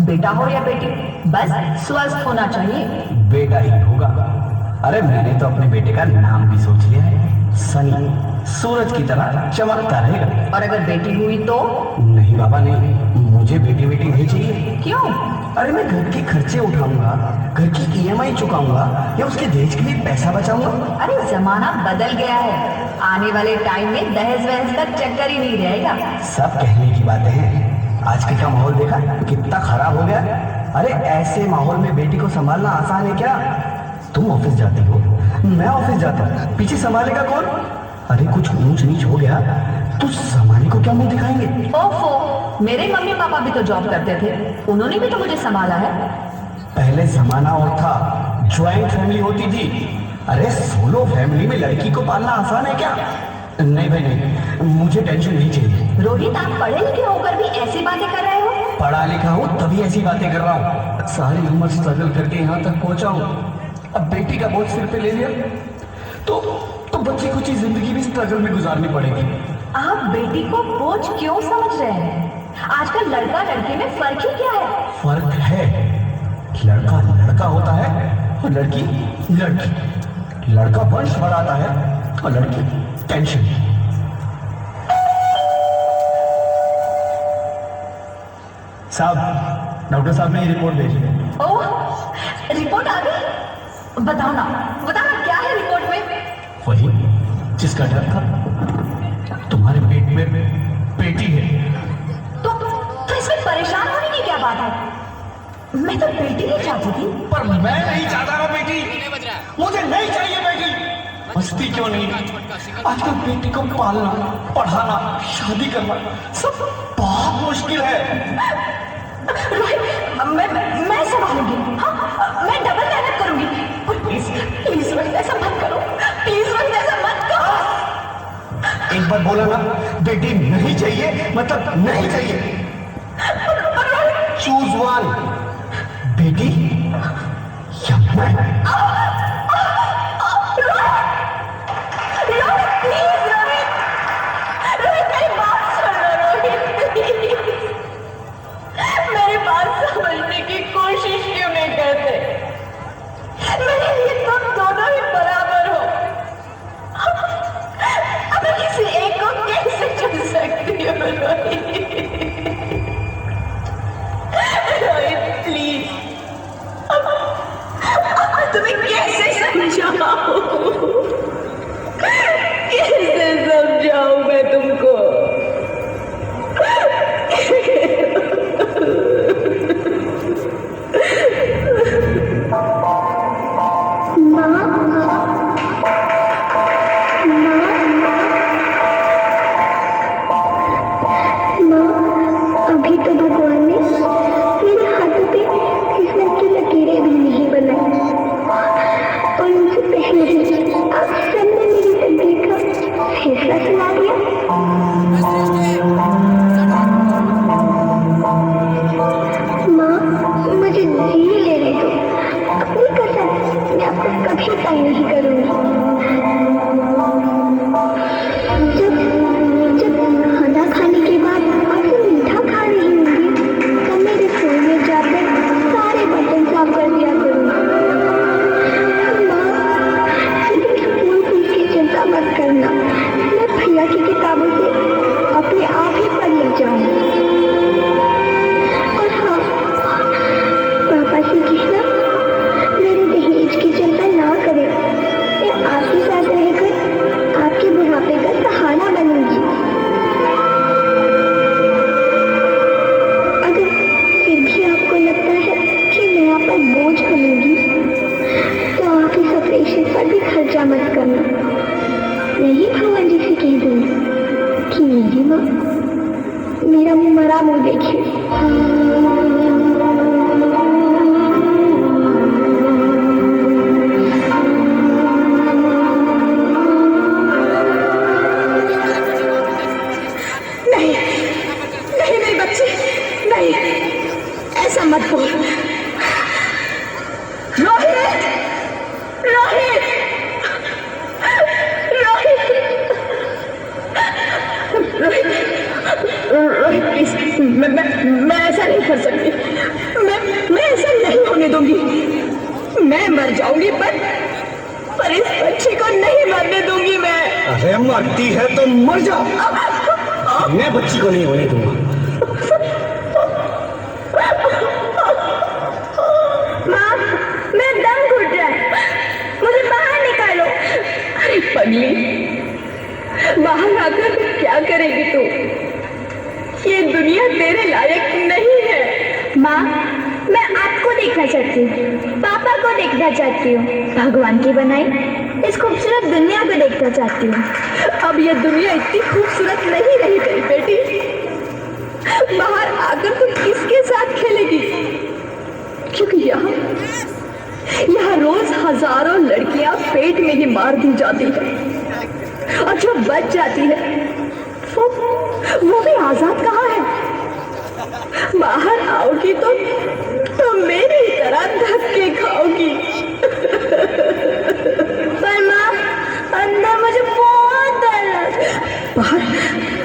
बेटा हो या बेटी, बस स्वस्थ होना चाहिए। बेटा ही होगा। अरे मैंने तो अपने बेटे का नाम भी सोच लिया है, सनी, सूरज की तरह चमकता रहेगा। और अगर बेटी हुई तो? नहीं बाबा नहीं, मुझे बेटी बेटी नहीं चाहिए। क्यों? अरे मैं घर के खर्चे उठाऊंगा, घर की ईएमआई चुकाऊंगा या उसके दहेज के लिए पैसा बचाऊंगा। अरे जमाना बदल गया है, आने वाले टाइम में दहेज वहेज का चक्कर ही नहीं रहेगा। सब कहने की बातें हैं, आजकल का माहौल देखा कितना खराब हो गया। अरे ऐसे माहौल में बेटी को संभालना आसान है क्या? तुम ऑफिस जाती हो, मैं ऑफिस जाता हूँ, पीछे संभालेगा कौन? अरे कुछ ऊंच नीच हो गया तो जमाने को क्या मुंह दिखाएंगे? ओफो, मेरे मम्मी पापा भी तो जॉब करते थे, उन्होंने भी तो मुझे संभाला है। पहले जमाना और था, ज्वाइंट फैमिली होती थी। अरे सोलो फैमिली में लड़की को पालना आसान है क्या? नहीं भाई नहीं, मुझे टेंशन नहीं चाहिए। रोहित, आप पढ़े लिखे होकर भी ऐसी बातें कर रहे हो? पढ़ा लिखा हूँ तभी ऐसी बातें कर रहा हूँ, सारी उम्र स्ट्रगल करके यहाँ तक पहुंचा हूँ। अब बेटी का बोझ सिर पे ले लिया तो बच्ची कुछ ही जिंदगी भी स्ट्रगल में गुजारनी पड़ेगी। आप बेटी को बोझ क्यों समझ रहे हैं? आजकल लड़का लड़की में फर्क ही क्या है? फर्क है, लड़का लड़का होता है और लड़की लड़की। लड़का वंश बढ़ाता है और लड़की टेंशन। साहब, डॉक्टर साहब ने ये रिपोर्ट भेजी। ओह, रिपोर्ट आ गई? बताओ ना क्या है रिपोर्ट में? वही जिसका डर था, तुम्हारे पेट में बेटी है। तो इसमें परेशान होने की क्या बात है? मैं तो बेटी ही चाहती थी। पर मैं नहीं चाहता ना बेटी, मुझे नहीं चाहिए बेटी। मस्ती क्यों नहीं? आजकल बेटी को पालना, पढ़ाना, शादी करना सब बहुत मुश्किल है। रोहित, मैं संभालूंगी। हाँ, मैं डबल मेहनत करूंगी। प्लीज प्लीज रोहित, ऐसा मत करो। प्लीज रोहित, ऐसा मत करो। एक बार बोला ना, बेटी नहीं चाहिए मतलब नहीं चाहिए। चूज वन, बेटी या मैं। समझने की कोशिश क्यों नहीं करते? मेरे लिए तुम दोनों ही बराबर हो। अब मैं किसी एक को कैसे चुन सकती हूँ? रोहित प्लीज, तुम्हें कैसे समझाऊं? कैसे समझाऊं मैं तुमको? मैं ऐसा नहीं कर सकती। अरे मरती है तो मर जा, मैं बच्ची को नहीं होने दूंगा। माँ, मैं दम घुट रहा है, मुझे बाहर निकालो। अरे पगली, बाहर आकर क्या करेगी तू? ये दुनिया तेरे लायक नहीं है। माँ, मैं आपको देखना चाहती हूँ, पापा को देखना चाहती हूँ, भगवान की बनाई इस खूबसूरत दुनिया को देखना चाहती हूँ। अब ये दुनिया इतनी खूबसूरत नहीं रही तेरी बेटी। बाहर आकर तुम किसके साथ खेलेगी? क्योंकि यहाँ रोज हजारों लड़कियां पेट में ही मार दी जाती है, और जो बच जाती है वो भी आजाद कहाँ है? बाहर आओगी तो मेरी तरह धक्के खाओगी। पर माँ, अंदर मुझे बहुत डर लग।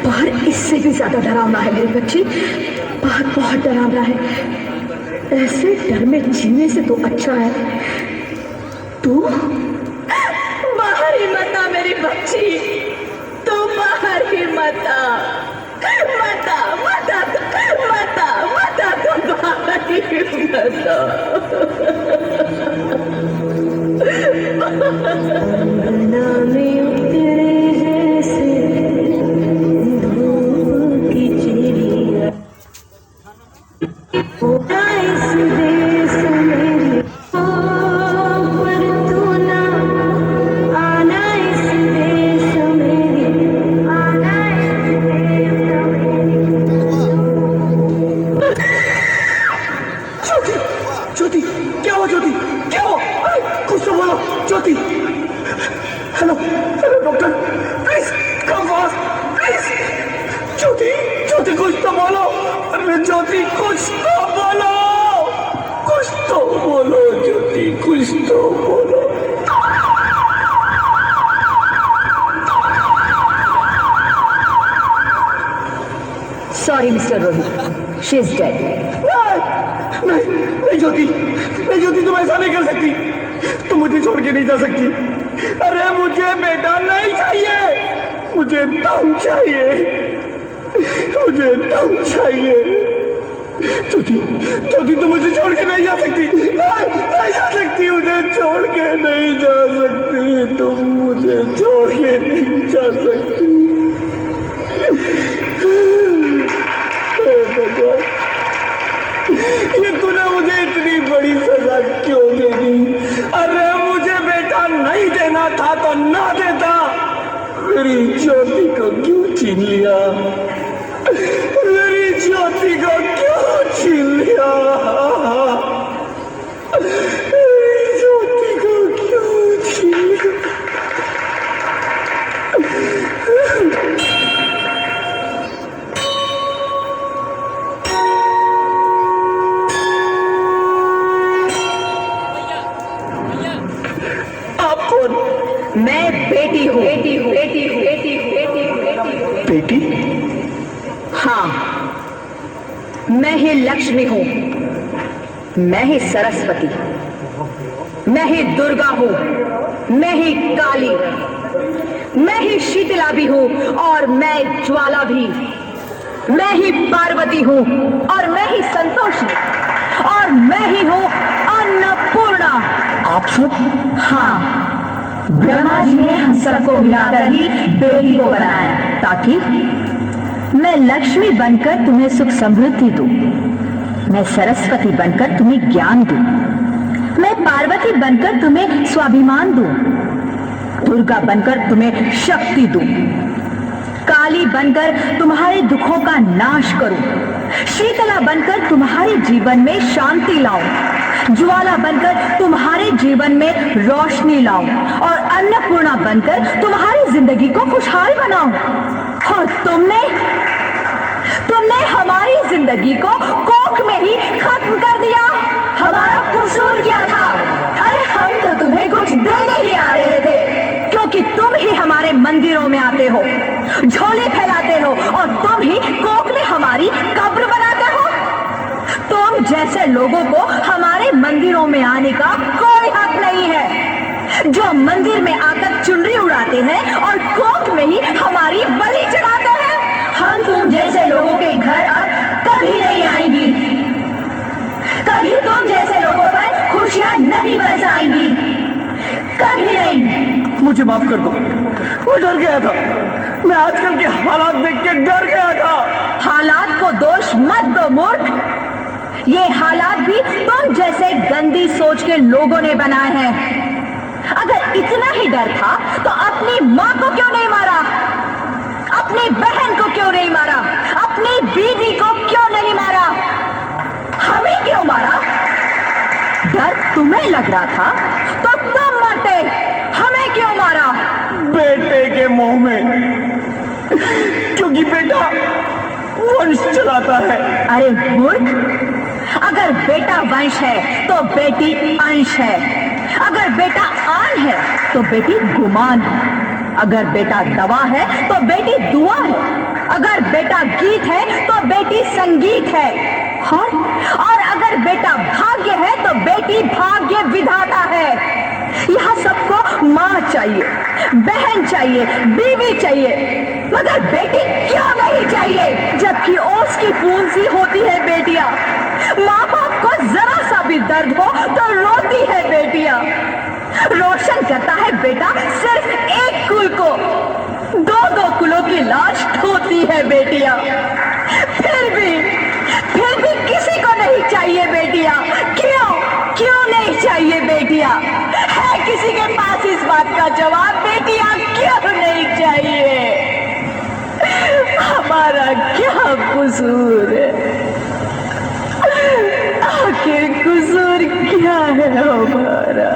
बाहर इससे भी ज्यादा डरावना है मेरी बच्ची, बाहर बहुत डरावना है। ऐसे डर में जीने से तो अच्छा है तू बाहर ही मत आ मेरी बच्ची, तू बाहर ही मत आ, मत आ, मत आ, मत आ, मत आ, तू बाहर ही मत आ। अंगना में उतरे जैसे धूप की चिड़िया, इस देश मेरी पर तू ना आना, इस देश मेरी आना, इस देश मेरी। ज्योति, क्या हुआ ज्योति, क्या हुआ? कुछ तो बोलो Jyoti. Hello hello doctor, please come fast please. Jyoti, Jyoti कुछ तो बोलो। अरे ज्योति कुछ तो बोलो, कुछ तो बोलो ज्योति, कुछ तो बोलो। Sorry, Mr. Rohit, she is dead. नहीं ज्योति, नहीं ज्योति, तुम ऐसा नहीं कर सकती, तुम मुझे छोड़ के नहीं जा सकती। अरे मुझे बेटा नहीं चाहिए, मुझे दम चाहिए, मुझे दम चाहिए। ज्योति, ज्योति तुम मुझे छोड़ के नहीं जा सकती, नहीं जा सकती, मुझे छोड़ के नहीं जा सकती, तुम मुझे छोड़ के नहीं जा सकती। ये तूने मुझे इतनी बड़ी सजा क्यों दे दी? अरे मुझे बेटा नहीं देना था तो ना देता, मेरी ज्योति को क्यों छीन लिया? मेरी ज्योति को क्यों छीन लिया? मेरी ज्योति को क्यों छीन लिया? मैं बेटी हूँ, बेटी हूँ, बेटी हूँ, बेटी हूँ, बेटी हूँ, बेटी हूँ। बेटी? हाँ, मैं ही लक्ष्मी हूँ, मैं ही सरस्वती, मैं ही दुर्गा हूँ, मैं ही काली, मैं ही शीतला भी हूँ, और मैं ज्वाला भी, मैं ही पार्वती हूँ, और मैं ही संतोषी, और मैं ही हूँ अन्नपूर्णा। आप सब? हाँ, ब्रह्मा जी ने हम सबको मिलाकर ही बेटी को बनाया, ताकि मैं लक्ष्मी बनकर तुम्हें सुख समृद्धि दूं, मैं सरस्वती बनकर तुम्हें ज्ञान दूं, मैं पार्वती बनकर तुम्हें स्वाभिमान दूं, दुर्गा बनकर तुम्हें शक्ति दूं, काली बनकर तुम्हारे दुखों का नाश करूं, शीतला बनकर तुम्हारे जीवन में शांति लाऊं, ज्वाला बनकर तुम्हारे जीवन में रोशनी लाऊं, और अन्नपूर्णा बनकर तुम्हारी जिंदगी को खुशहाल बनाऊं। और तुमने हमारी जिंदगी को कोख में ही खत्म कर दिया। हमारा कसूर क्या था? अरे हम तो तुम्हें कुछ देने ही आ रहे थे, क्योंकि तुम ही हमारे मंदिरों में आते हो, झोले फैलाते हो, और तुम ही कोख में हमारी कब्र बनाते हो। तुम जैसे लोगों को हमारे मंदिरों में आने का कोई हक नहीं है। जो मंदिर में आकर चुनरी उड़ाते हैं और कोख में ही हमारी बलि चढ़ाते हैं। हम तुम जैसे लोगों के घर अब कभी नहीं आएंगी, कभी तुम जैसे लोगों पर खुशियां नहीं बरसाएंगी, कभी नहीं। मुझे माफ कर दो, मैं डर गया था। मैं आजकल के हालात देख के डर गया था। हालात को दोष मत दो मूर्ख, ये हालात भी तुम जैसे गंदी सोच के लोगों ने बनाए हैं। अगर इतना ही डर था तो अपनी माँ को क्यों नहीं मारा, अपनी बहन को क्यों नहीं मारा, अपनी बीवी को क्यों नहीं मारा, हमें क्यों मारा? डर तुम्हें लग रहा था तो तुम मरते, हमें क्यों मारा? बेटे के मुंह में, क्योंकि बेटा वंश चलाता है। अरे मूर्ख, अगर बेटा वंश है तो बेटी अंश है, अगर बेटा आन है तो बेटी गुमान है, अगर बेटा दवा है तो बेटी दुआ है, अगर बेटा गीत है तो बेटी संगीत है, और अगर बेटा भाग्य है तो बेटी भाग्य विधाता है। यहाँ सबको माँ चाहिए, बहन चाहिए, बीवी चाहिए, मगर बेटी क्यों नहीं चाहिए? जबकि ओस की बूंद सी होती है बेटियां, माँ बाप को जरा सा भी दर्द हो तो रोती है बेटियां। रोशन करता है बेटा सिर्फ एक कुल को, दो दो कुलों की लाश ढोती है बेटियां। फिर भी किसी को नहीं चाहिए बेटियां। क्यों नहीं चाहिए बेटियां? है किसी के पास इस बात का जवाब? बेटियां क्यों नहीं चाहिए? हमारा क्या कसूर है? आखिर कसूर क्या है हमारा?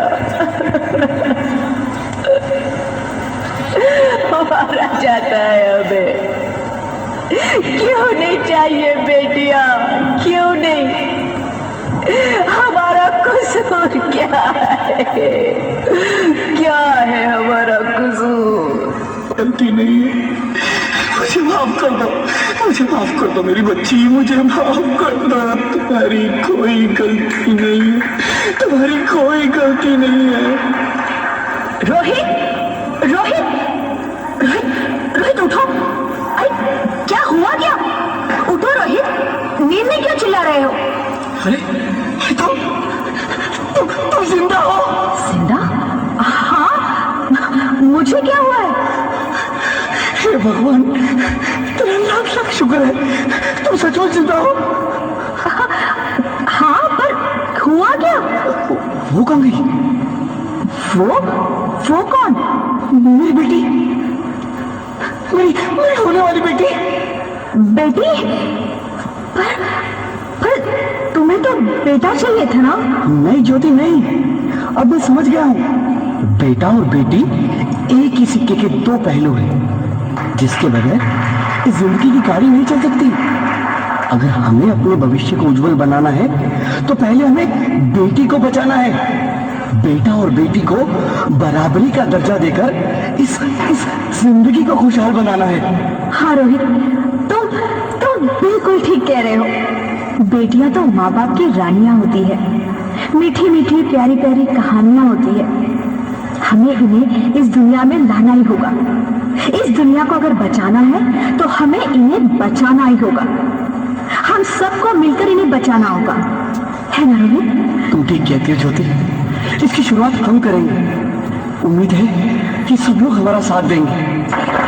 हमारा जाता है हमें। क्यों नहीं चाहिए बेटियां? क्यों नहीं? हमारा कसूर क्या है? क्या है हमारा कसूर? गलती नहीं है, मुझे माफ कर दो, मुझे माफ कर दो मेरी बच्ची, मुझे माफ कर दो। तुम्हारी कोई गलती नहीं है, तुम्हारी कोई गलती नहीं है। रोहित, रोहित, रोहित, रोहित उठो। अरे क्या हुआ क्या? उठो रोहित, नींद में क्यों चिल्ला रहे हो? अरे तुम जिंदा हो? जिंदा? हाँ, मुझे क्या हुआ है? हे भगवान, तेरा लाख लाख शुक्र है, तुम सचमुच जिंदा हो। हाँ, पर हुआ क्या? वो कहाँ गई? वो कौन? मेरी बेटी, मेरी होने वाली बेटी। बेटी? पर तुम्हें तो बेटा चाहिए था ना? नहीं ज्योति नहीं, अब मैं समझ गया हूँ। बेटा और बेटी एक ही सिक्के के दो पहलू हैं, जिसके बगैर इस जिंदगी की गाड़ी नहीं चल सकती। अगर हमें अपने भविष्य को उज्जवल बनाना है तो पहले हमें बेटी को बचाना है। बेटा और बेटी को बराबरी का दर्जा देकर इस जिंदगी को खुशहाल बनाना है। हाँ रोहित, तुम बिल्कुल ठीक कह रहे हो। बेटियां तो माँ बाप की रानियां होती है, मीठी मीठी प्यारी प्यारी कहानियां होती है। हमें इन्हें इस दुनिया में लाना ही होगा। इस दुनिया को अगर बचाना है तो हमें इन्हें बचाना ही होगा। हम सबको मिलकर इन्हें बचाना होगा, है ना रोहित? तुम ठीक कहती हो ज्योति, इसकी शुरुआत हम करेंगे। उम्मीद है कि सब लोग हमारा साथ देंगे।